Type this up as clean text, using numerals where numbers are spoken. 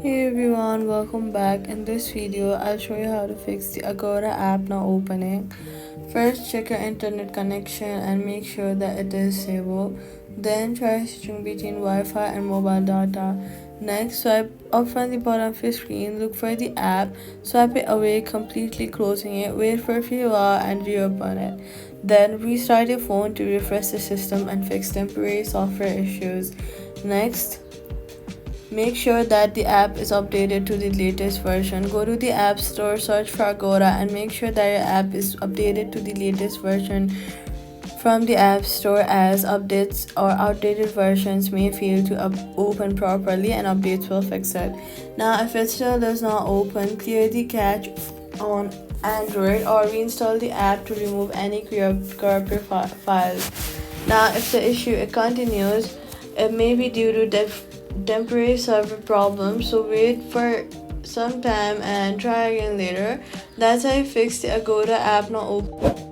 Hey everyone, welcome back. In this video, I'll show you how to fix the Agoda app not opening. First, check your internet connection and make sure that it is stable. Then try switching between Wi-Fi and mobile data. Next, swipe up from the bottom of your screen, look for the app, swipe it away, completely closing it, wait for a few hours and reopen it. Then restart your phone to refresh the system and fix temporary software issues. Next, make sure that the app is updated to the latest version. Go to the App Store, search for Agoda, and make sure that your app is updated to the latest version from the App Store, as updates or outdated versions may fail to open properly and updates will fix it. Now, if it still does not open, clear the cache on Android or reinstall the app to remove any corrupted files. Now, if the issue continues, it may be due to temporary server problems, so wait for some time and try again later. That's how you fix the Agoda app not open.